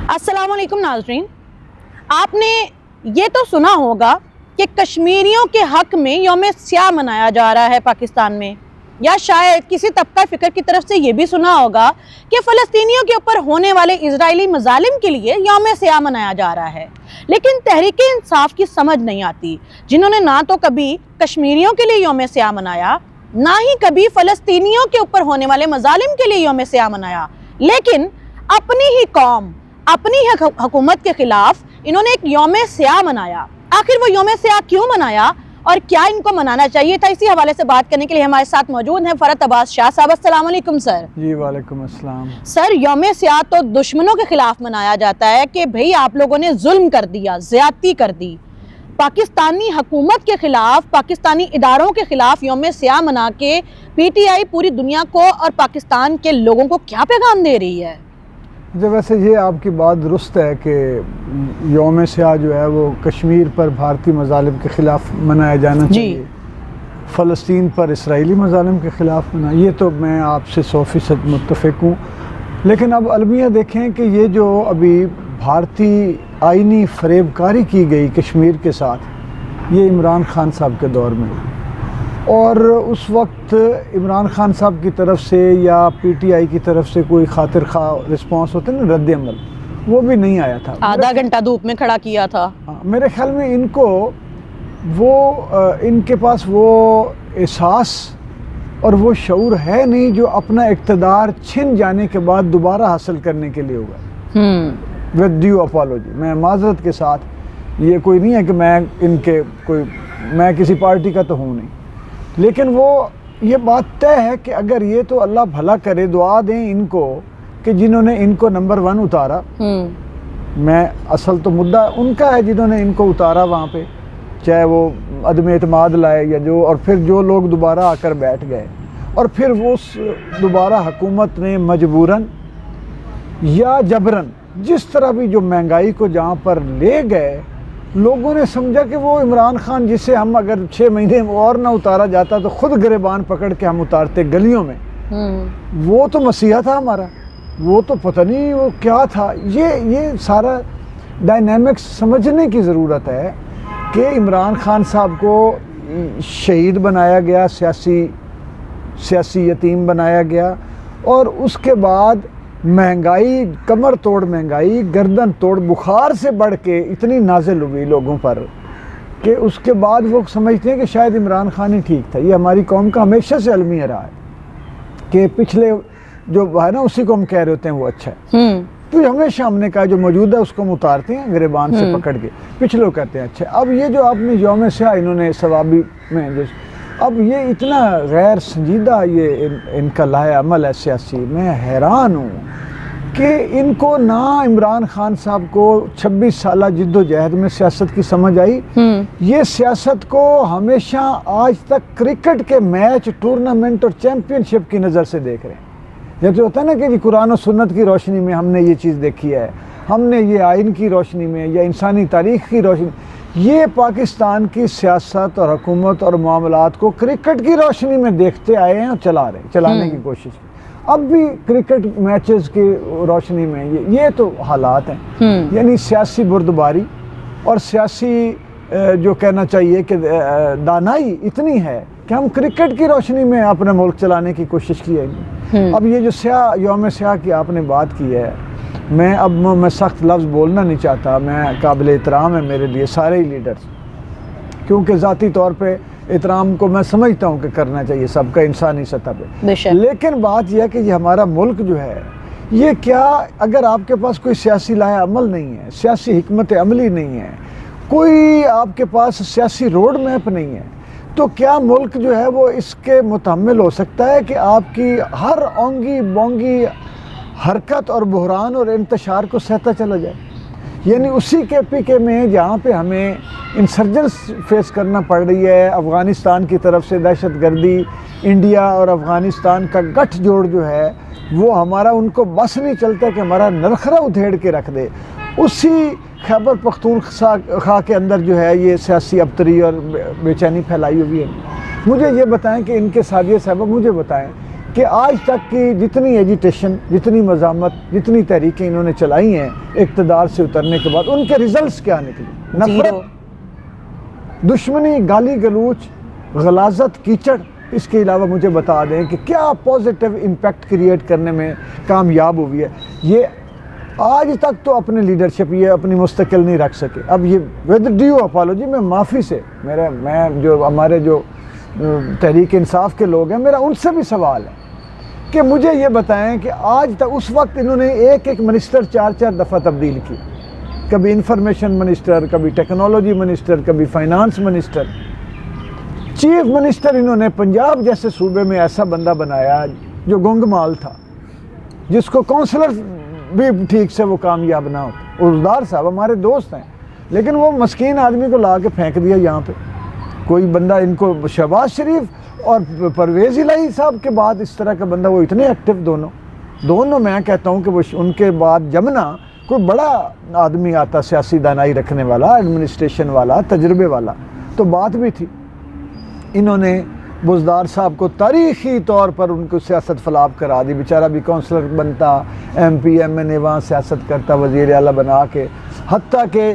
السلام علیکم ناظرین، آپ نے یہ تو سنا ہوگا کہ کشمیریوں کے حق میں یوم سیاہ منایا جا رہا ہے پاکستان میں، یا شاید کسی طبقہ فکر کی طرف سے یہ بھی سنا ہوگا کہ فلسطینیوں کے اوپر ہونے والے اسرائیلی مظالم کے لیے یوم سیاہ منایا جا رہا ہے۔ لیکن تحریک انصاف کی سمجھ نہیں آتی، جنہوں نے نہ تو کبھی کشمیریوں کے لیے یوم سیاہ منایا، نہ ہی کبھی فلسطینیوں کے اوپر ہونے والے مظالم کے لیے یوم سیاہ منایا، لیکن اپنی ہی قوم، اپنی ہی حکومت کے خلاف انہوں نے ایک یوم سیاہ منایا۔ آخر وہ یوم سیاہ کیوں منایا اور کیا ان کو منانا چاہیے تھا، اسی حوالے سے بات کرنے کے لیے ہمارے ساتھ موجود ہیں فرحت عباس شاہ صاحب۔ السلام علیکم سر۔ جی وعلیکم السلام۔ سر، یوم سیاہ تو دشمنوں کے خلاف منایا جاتا ہے کہ بھئی آپ لوگوں نے ظلم کر دیا، زیادتی کر دی، پاکستانی حکومت کے خلاف، پاکستانی اداروں کے خلاف یوم سیاہ منا کے پی ٹی آئی پوری دنیا کو اور پاکستان کے لوگوں کو کیا پیغام دے رہی ہے؟ ویسے یہ آپ کی بات درست ہے کہ یوم سیاہ جو ہے وہ کشمیر پر بھارتی مظالم کے خلاف منایا جانا چاہیے، فلسطین پر اسرائیلی مظالم کے خلاف منایا، یہ تو میں آپ سے 100% متفق ہوں۔ لیکن اب المیہ دیکھیں کہ یہ جو ابھی بھارتی آئینی فریب کاری کی گئی کشمیر کے ساتھ، یہ عمران خان صاحب کے دور میں، اور اس وقت عمران خان صاحب کی طرف سے یا پی ٹی آئی کی طرف سے کوئی خاطر خواہ رسپانس ہوتا ہے نا، رد عمل، وہ بھی نہیں آیا تھا۔ آدھا گھنٹہ دھوپ میں کھڑا کیا تھا۔ میرے خیال میں ان کو ان کے پاس وہ احساس اور وہ شعور ہے نہیں جو اپنا اقتدار چھن جانے کے بعد دوبارہ حاصل کرنے کے لیے ہوگا۔ ود ڈیو اپالوجی، میں معذرت کے ساتھ، یہ کوئی نہیں ہے کہ میں کسی پارٹی کا تو ہوں نہیں، لیکن وہ یہ بات طے ہے کہ اگر یہ تو اللہ بھلا کرے، دعا دیں ان کو کہ جنہوں نے ان کو نمبر 1 اتارا، میں اصل تو مدعا ان کا ہے جنہوں نے ان کو اتارا وہاں پہ، چاہے وہ عدم اعتماد لائے یا جو، اور پھر جو لوگ دوبارہ آ کر بیٹھ گئے، اور پھر وہ دوبارہ حکومت نے مجبوراً یا جبراً جس طرح بھی جو مہنگائی کو جہاں پر لے گئے، لوگوں نے سمجھا کہ وہ عمران خان جسے ہم اگر 6 مہینے اور نہ اتارا جاتا تو خود گریبان پکڑ کے ہم اتارتے گلیوں میں، وہ تو مسیحا تھا ہمارا، وہ تو پتہ نہیں وہ کیا تھا۔ یہ سارا ڈائنامکس سمجھنے کی ضرورت ہے کہ عمران خان صاحب کو شہید بنایا گیا، سیاسی یتیم بنایا گیا، اور اس کے بعد مہنگائی، کمر توڑ مہنگائی، گردن توڑ بخار سے بڑھ کے اتنی نازل ہوئی لوگوں پر کہ اس کے بعد وہ سمجھتے ہیں کہ شاید عمران خان ہی ٹھیک تھا۔ یہ ہماری قوم کا ہمیشہ سے المیہ رہا ہے کہ پچھلے جو ہے نا اسی کو ہم کہہ رہے ہوتے ہیں وہ اچھا ہے، تو ہمیشہ ہم نے کہا جو موجود ہے اس کو ہم اتارتے ہیں گریبان سے پکڑ کے، پچھلے کہتے ہیں اچھا۔ اب یہ جو آپ نے یوم سیاہ انہوں نے ثوابی میں اب یہ اتنا غیر سنجیدہ یہ ان کا لائے عمل ہے سیاسی، میں حیران ہوں کہ ان کو نہ عمران خان صاحب کو 26 سالہ جد و جہد میں سیاست کی سمجھ آئی۔ یہ سیاست کو ہمیشہ آج تک کرکٹ کے میچ، ٹورنامنٹ اور چیمپئن شپ کی نظر سے دیکھ رہے ہیں، جیسے ہوتا ہے نا کہ قرآن و سنت کی روشنی میں ہم نے یہ چیز دیکھی ہے، ہم نے یہ آئین کی روشنی میں یا انسانی تاریخ کی روشنی، یہ پاکستان کی سیاست اور حکومت اور معاملات کو کرکٹ کی روشنی میں دیکھتے آئے ہیں اور چلانے کی کوشش کی۔ اب بھی کرکٹ میچز کی روشنی میں یہ تو حالات ہیں، یعنی سیاسی بردباری اور سیاسی جو کہنا چاہیے کہ دانائی اتنی ہے کہ ہم کرکٹ کی روشنی میں اپنا ملک چلانے کی کوشش کی ہے۔ اب یہ جو یوم سیاہ کی آپ نے بات کی ہے، میں سخت لفظ بولنا نہیں چاہتا، میں قابل احترام ہے میرے لیے سارے ہی لیڈرز، کیونکہ ذاتی طور پہ احترام کو میں سمجھتا ہوں کہ کرنا چاہیے سب کا انسانی سطح پہ، لیکن بات یہ ہے کہ یہ ہمارا ملک جو ہے، یہ کیا اگر آپ کے پاس کوئی سیاسی لائحہ عمل نہیں ہے، سیاسی حکمت عملی نہیں ہے، کوئی آپ کے پاس سیاسی روڈ میپ نہیں ہے، تو کیا ملک جو ہے وہ اس کے متحمل ہو سکتا ہے کہ آپ کی ہر اونگی بونگی حرکت اور بحران اور انتشار کو سہتا چلا جائے؟ یعنی اسی کے پی کے میں جہاں پہ ہمیں انسرجنس فیس کرنا پڑ رہی ہے، افغانستان کی طرف سے دہشت گردی، انڈیا اور افغانستان کا گٹھ جوڑ جو ہے وہ ہمارا ان کو بس نہیں چلتا کہ ہمارا نرخرا ادھیڑ کے رکھ دے، اسی خیبر پختونخوا کے اندر جو ہے یہ سیاسی ابتری اور بے چینی پھیلائی ہوئی ہے۔ مجھے یہ بتائیں کہ ان کے سادیہ صاحبہ مجھے بتائیں کہ آج تک کی جتنی ایجیٹیشن، جتنی مزاحمت، جتنی تحریکیں انہوں نے چلائی ہیں اقتدار سے اترنے کے بعد، ان کے ریزلٹس کیا نکلی؟ نفرت، دشمنی، گالی گلوچ، غلاظت، کیچڑ۔ اس کے علاوہ مجھے بتا دیں کہ کیا پازیٹیو امپیکٹ کریٹ کرنے میں کامیاب ہوئی ہے؟ یہ آج تک تو اپنے لیڈرشپ یہ اپنی مستقل نہیں رکھ سکے۔ اب یہ ود ڈیو اپالوجی، میں معافی سے میں جو ہمارے جو تحریک انصاف کے لوگ ہیں، میرا ان سے بھی سوال ہے کہ مجھے یہ بتائیں کہ آج تک اس وقت انہوں نے ایک منسٹر 4 دفعہ تبدیل کی، کبھی انفارمیشن منسٹر، کبھی ٹیکنالوجی منسٹر، کبھی فائنانس منسٹر، چیف منسٹر انہوں نے پنجاب جیسے صوبے میں ایسا بندہ بنایا جو گنگ مال تھا، جس کو کونسلر بھی ٹھیک سے وہ کامیاب نہ ہوتا۔ عرضدار صاحب ہمارے دوست ہیں، لیکن وہ مسکین آدمی کو لا کے پھینک دیا یہاں پہ۔ کوئی بندہ ان کو شہباز شریف اور پرویز الہی صاحب کے بعد اس طرح کا بندہ، وہ اتنے ایکٹیو دونوں میں کہتا ہوں کہ وہ ان کے بعد جمنا کوئی بڑا آدمی آتا، سیاسی دانائی رکھنے والا، ایڈمنسٹریشن والا، تجربے والا، تو بات بھی تھی۔ انہوں نے بزدار صاحب کو تاریخی طور پر ان کو سیاست فلاب کرا دی، بیچارہ بھی کونسلر بنتا، ایم پی ایم این اے وہاں سیاست کرتا، وزیر اعلیٰ بنا کے، حتیٰ کہ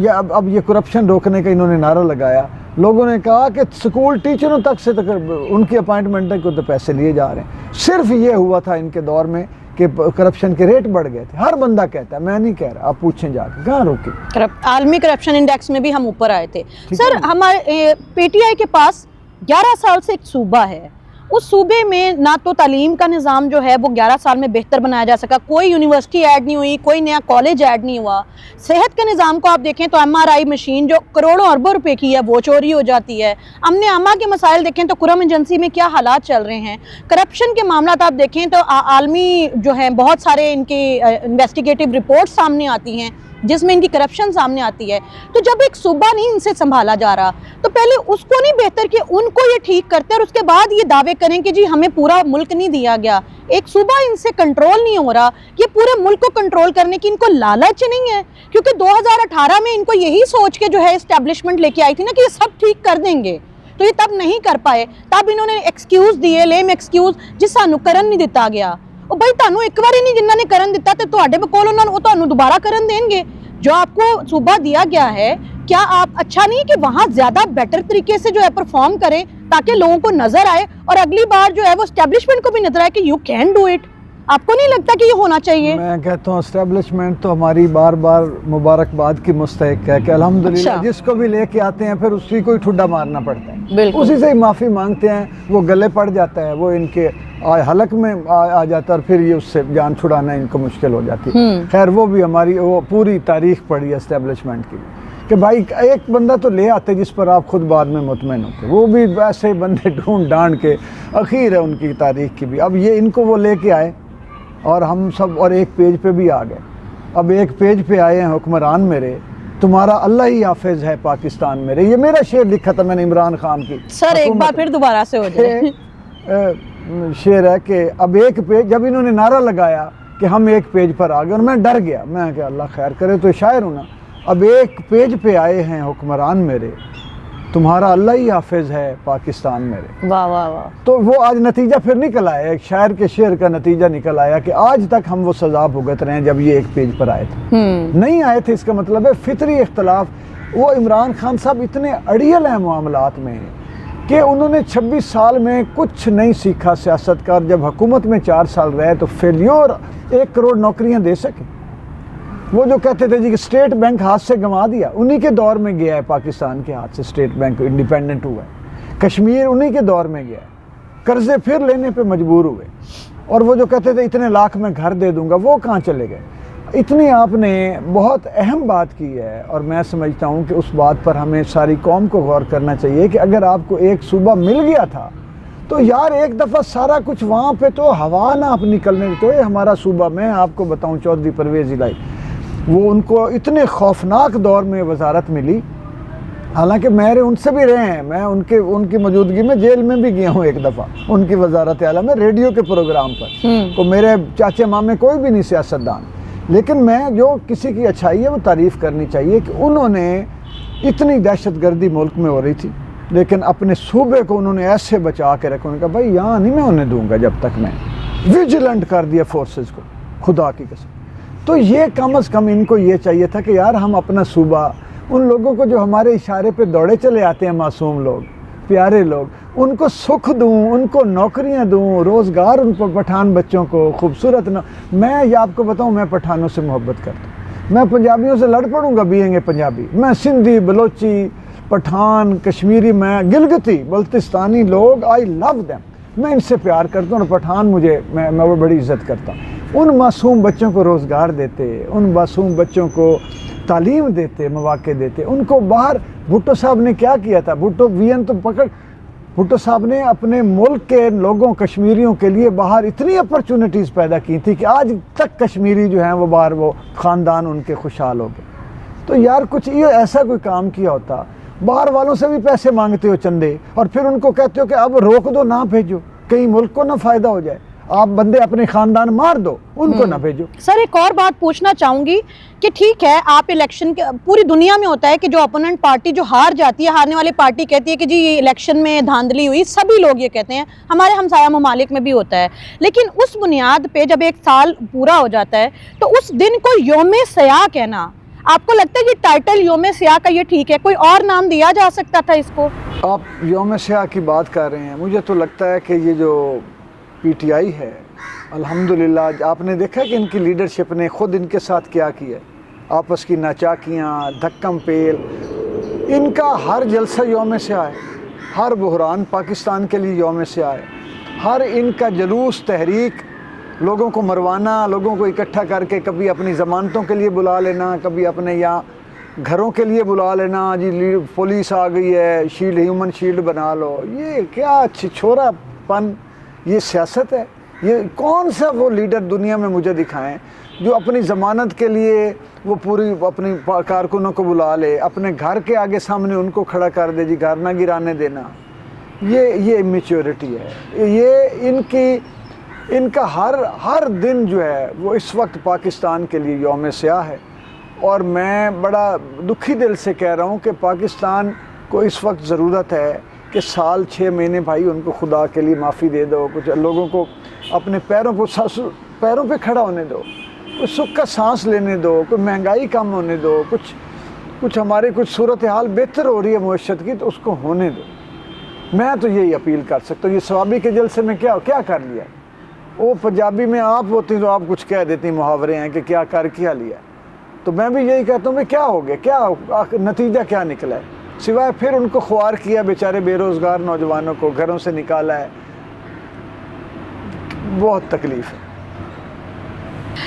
اب یہ کرپشن روکنے کا انہوں نے نعرہ لگایا، لوگوں نے کہا کہ سکول ٹیچروں تک سے ان کی اپائنٹمنٹ کو تو پیسے لیے جا رہے ہیں۔ صرف یہ ہوا تھا ان کے دور میں کہ کرپشن کے ریٹ بڑھ گئے تھے۔ ہر بندہ کہتا ہے، میں نہیں کہہ رہا، آپ پوچھیں جا کے کہاں روکے۔ عالمی کرپشن انڈیکس میں بھی ہم اوپر آئے تھے۔ سر، ہمارے پی ٹی آئی کے پاس 11 سال سے ایک صوبہ ہے، اس صوبے میں نہ تو تعلیم کا نظام جو ہے وہ 11 سال میں بہتر بنایا جا سکا، کوئی یونیورسٹی ایڈ نہیں ہوئی، کوئی نیا کالج ایڈ نہیں ہوا۔ صحت کے نظام کو آپ دیکھیں تو ایم آر آئی مشین جو کروڑوں اربوں روپے کی ہے وہ چوری ہو جاتی ہے۔ امن عامہ کے مسائل دیکھیں تو کرم ایجنسی میں کیا حالات چل رہے ہیں۔ کرپشن کے معاملات آپ دیکھیں تو عالمی جو ہیں بہت سارے ان کی انویسٹیگیٹو رپورٹ سامنے آتی ہیں جس میں ان کی کرپشن سامنے آتی ہے۔ تو جب ایک صوبہ نہیں ان سے سنبھالا جا رہا تو پہلے اس کو نہیں بہتر کہ ان کو یہ ٹھیک کرتے اور اس کے بعد یہ دعوے کریں کہ جی ہمیں پورا ملک نہیں دیا گیا؟ ایک صوبہ ان سے کنٹرول نہیں ہو رہا، یہ پورے ملک کو کنٹرول کرنے کی ان کو لالچ نہیں ہے؟ کیونکہ 2018 میں ان کو یہی سوچ کے جو ہے اسٹیبلشمنٹ لے کے آئی تھی نا کہ یہ سب ٹھیک کر دیں گے، تو یہ تب نہیں کر پائے، تب انہوں نے ایکسکیوز دیے، لیم ایکسکیوز، جس سانو کرن نہیں دیتا گیا۔ اور بھائی تانوں ایک بار ہی نہیں جنہوں نے کرن دیتا تے تواڈے بکول انہوں نے تانوں دوبارہ کرن دیں گے؟ جو آپ کو صوبہ دیا گیا ہے، کیا آپ اچھا نہیں کہ وہاں زیادہ بیٹر طریقے سے جو ہے پرفارم کریں تاکہ لوگوں کو نظر آئے اور اگلی بار جو ہے وہ اسٹیبلشمنٹ کو بھی نظر آئے کہ یو کین ڈو اٹ؟ آپ کو نہیں لگتا کہ یہ ہونا چاہیے؟ میں کہتا ہوں اسٹیبلشمنٹ تو ہماری بار بار مبارکباد کی مستحق ہے کہ الحمدللہ جس کو بھی لے کے آتے ہیں پھر اسی کو ہی ٹھڈا مارنا پڑتا ہے، اسی سے ہی معافی مانگتے ہیں، وہ گلے پڑ جاتا ہے، وہ ان کے حلق میں آ جاتا ہے اور پھر یہ اس سے جان چھڑانا ان کو مشکل ہو جاتی ہے۔ خیر وہ بھی ہماری وہ پوری تاریخ پڑھی ہے اسٹیبلشمنٹ کی کہ بھائی ایک بندہ تو لے آتے جس پر آپ خود بعد میں مطمئن ہوتے، وہ بھی ایسے بندے ڈھونڈ ڈانڈ کے اخیر ہے ان کی تاریخ کی بھی۔ اب یہ ان کو وہ لے کے آئے اور ہم سب اور ایک پیج پہ بھی آ گئے۔ اب ایک پیج پہ آئے ہیں حکمران میرے، تمہارا اللہ ہی حافظ ہے پاکستان میرے، یہ میرا شعر لکھا تھا میں نے عمران خان کی۔ سر ایک بار پھر دوبارہ سے ہو جائے۔ شعر ہے کہ اب ایک پیج، جب انہوں نے نعرہ لگایا کہ ہم ایک پیج پر آ گئے اور میں ڈر گیا، میں کہ اللہ خیر کرے، تو شاعر ہوں نا، اب ایک پیج پہ آئے ہیں حکمران میرے، تمہارا اللہ ہی حافظ ہے پاکستان میرے۔ واہ واہ واہ۔ تو وہ آج نتیجہ پھر نکل آیا، ایک شاعر کے شعر کا نتیجہ نکل آیا کہ آج تک ہم وہ سزا بھگت رہے ہیں جب یہ ایک پیج پر آئے تھے، نہیں آئے تھے۔ اس کا مطلب ہے فطری اختلاف۔ وہ عمران خان صاحب اتنے اڑیل ہیں معاملات میں کہ انہوں نے 26 سال میں کچھ نہیں سیکھا سیاست کا، اور جب حکومت میں 4 سال رہے تو فیلیور 1 کروڑ نوکریاں دے سکے۔ وہ جو کہتے تھے جی کہ اسٹیٹ بینک ہاتھ سے گنوا دیا، انہی کے دور میں گیا ہے پاکستان کے ہاتھ سے اسٹیٹ بینک انڈیپینڈنٹ ہوا ہے۔ کشمیر انہی کے دور میں گیا ہے، قرضے پھر لینے پہ مجبور ہوئے، اور وہ جو کہتے تھے اتنے لاکھ میں گھر دے دوں گا، وہ کہاں چلے گئے؟ اتنی آپ نے بہت اہم بات کی ہے، اور میں سمجھتا ہوں کہ اس بات پر ہمیں ساری قوم کو غور کرنا چاہیے کہ اگر آپ کو ایک صوبہ مل گیا تھا تو یار ایک دفعہ سارا کچھ وہاں پہ تو ہوا نہ آپ نکلنے تو یہ ہمارا صوبہ، میں آپ کو بتاؤں چودھری پرویز الہی، وہ ان کو اتنے خوفناک دور میں وزارت ملی، حالانکہ میرے ان سے بھی رہے ہیں، میں ان کی موجودگی میں جیل میں بھی گیا ہوں ایک دفعہ ان کی وزارت اعلیٰ میں ریڈیو کے پروگرام پر، تو میرے چاچے مامے کوئی بھی نہیں سیاستدان، لیکن میں جو کسی کی اچھائی ہے وہ تعریف کرنی چاہیے کہ انہوں نے اتنی دہشت گردی ملک میں ہو رہی تھی، لیکن اپنے صوبے کو انہوں نے ایسے بچا کے رکھا. انہوں نے کہا بھائی یہاں نہیں میں انہیں دوں گا جب تک میں ویجیلنٹ کر دیا فورسز کو, خدا کی قسم. تو یہ کم از کم ان کو یہ چاہیے تھا کہ یار ہم اپنا صوبہ, ان لوگوں کو جو ہمارے اشارے پہ دوڑے چلے آتے ہیں, معصوم لوگ, پیارے لوگ, ان کو سکھ دوں, ان کو نوکریاں دوں, روزگار ان کو, پٹھان بچوں کو خوبصورت. میں یہ آپ کو بتاؤں, میں پٹھانوں سے محبت کرتا ہوں, میں پنجابیوں سے لڑ پڑوں گا بینگ اے پنجابی. میں سندھی, بلوچی, پٹھان, کشمیری, میں گلگتی بلتستانی لوگ, آئی لو دیم, میں ان سے پیار کرتا ہوں. اور پٹھان مجھے, میں وہ بڑی عزت کرتا ہوں. ان معصوم بچوں کو روزگار دیتے, ان معصوم بچوں کو تعلیم دیتے, مواقع دیتے. ان کو باہر, بھٹو صاحب نے کیا کیا تھا, بھٹو وین تو پکڑ, بھٹو صاحب نے اپنے ملک کے لوگوں, کشمیریوں کے لیے باہر اتنی اپرچونٹیز پیدا کی تھی کہ آج تک کشمیری جو ہیں وہ باہر, وہ خاندان ان کے خوشحال ہو گئے. تو یار کچھ یہ ایسا کوئی کام کیا ہوتا. باہر والوں سے بھی پیسے مانگتے ہو چندے, اور پھر ان کو کہتے ہو کہ اب روک دو, نہ بھیجو, کہیں ملک کو نہ فائدہ ہو جائے, آپ بندے اپنے خاندان مار دو, ان کو نہ بھیجو. سر ایک اور بات پوچھنا چاہوں گی کہ ٹھیک ہے آپ الیکشن کے, پوری دنیا میں ہوتا ہے کہ جو اپوننٹ پارٹی جو ہار جاتی ہے, ہارنے والی پارٹی کہتی ہے کہ جی یہ الیکشن میں دھاندلی ہوئی, سبھی لوگ یہ کہتے ہیں, ہمارے ہمسایہ ممالک میں بھی ہوتا ہے. لیکن اس بنیاد پہ جب ایک سال پورا ہو جاتا ہے تو اس دن کو یوم سیاہ کہنا, آپ کو لگتا ہے کہ ٹائٹل یوم سیاہ کا یہ ٹھیک ہے, کوئی اور نام دیا جا سکتا تھا اس کو؟ آپ یوم سیاہ کی بات کر رہے ہیں, مجھے تو لگتا ہے کہ یہ جو پی ٹی آئی ہے, الحمدللہ آپ نے دیکھا کہ ان کی لیڈرشپ نے خود ان کے ساتھ کیا کیا, آپس کی ناچاکیاں, دھکم پیل. ان کا ہر جلسہ یوم سیاہ ہے, ہر بحران پاکستان کے لیے یوم سیاہ ہے, ہر ان کا جلوس, تحریک, لوگوں کو مروانا, لوگوں کو اکٹھا کر کے کبھی اپنی ضمانتوں کے لیے بلا لینا, کبھی اپنے یہاں گھروں کے لیے بلا لینا, جی پولیس آ گئی ہے, شیلڈ, ہیومن شیلڈ بنا لو. یہ کیا چھوڑا پن, یہ سیاست ہے؟ یہ کون سا وہ لیڈر دنیا میں مجھے دکھائیں جو اپنی ضمانت کے لیے وہ پوری اپنی کارکنوں کو بلا لے, اپنے گھر کے آگے سامنے ان کو کھڑا کر دے, جی گھر نہ گرانے دینا. یہ امیچیورٹی ہے. یہ ان کا ہر دن جو ہے وہ اس وقت پاکستان کے لیے یوم سیاہ ہے. اور میں بڑا دکھی دل سے کہہ رہا ہوں کہ پاکستان کو اس وقت ضرورت ہے کہ سال 6 مہینے بھائی ان کو خدا کے لیے معافی دے دو, کچھ لوگوں کو اپنے پیروں پہ کھڑا ہونے دو, کچھ سکھ کا سانس لینے دو, کوئی مہنگائی کم ہونے دو, کچھ ہمارے کچھ صورتحال بہتر ہو رہی ہے معیشت کی, تو اس کو ہونے دو. میں تو یہی اپیل کر سکتا ہوں. یہ ثوابی کے جلسے میں کیا کر لیا, وہ پنجابی میں آپ ہوتی تو آپ کچھ کہہ دیتی, محاورے ہیں کہ کیا لیا. تو میں بھی یہی کہتا ہوں کہ کیا ہو گیا, کیا نتیجہ کیا نکلا ہے, سوائے پھر ان کو خوار کیا, بیچارے بے روزگار نوجوانوں کو گھروں سے نکالا ہے. بہت تکلیف ہے.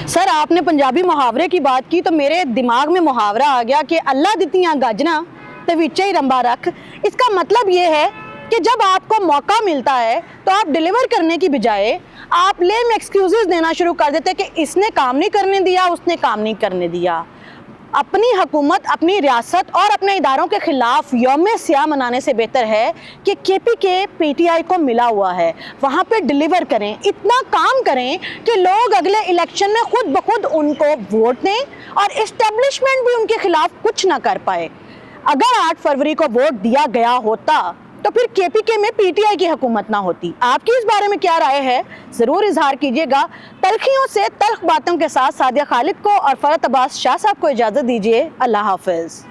سر آپ نے پنجابی محاورے کی بات کی تو میرے دماغ میں محاورہ آ گیا کہ اللہ دتیاں گاجنا تے وچے ہی رمبا رکھ. اس کا مطلب یہ ہے کہ جب آپ کو موقع ملتا ہے تو آپ ڈیلیور کرنے کی بجائے آپ لیم ایکسکیوزز دینا شروع کر دیتے کہ اس نے کام نہیں کرنے دیا, اس نے کام نہیں کرنے دیا. اپنی حکومت, اپنی ریاست اور اپنے اداروں کے خلاف یوم سیاہ منانے سے بہتر ہے کہ کے پی کے پی ٹی آئی کو ملا ہوا ہے وہاں پہ ڈیلیور کریں, اتنا کام کریں کہ لوگ اگلے الیکشن میں خود بخود ان کو ووٹ دیں اور اسٹیبلشمنٹ بھی ان کے خلاف کچھ نہ کر پائے. اگر 8 فروری کو ووٹ دیا گیا ہوتا تو پھر کے پی کے میں پی ٹی آئی کی حکومت نہ ہوتی. آپ کی اس بارے میں کیا رائے ہے ضرور اظہار کیجیے گا. تلخیوں سے تلخ باتوں کے ساتھ سعدیہ خالد کو اور فرحت عباس شاہ صاحب کو اجازت دیجیے. اللہ حافظ.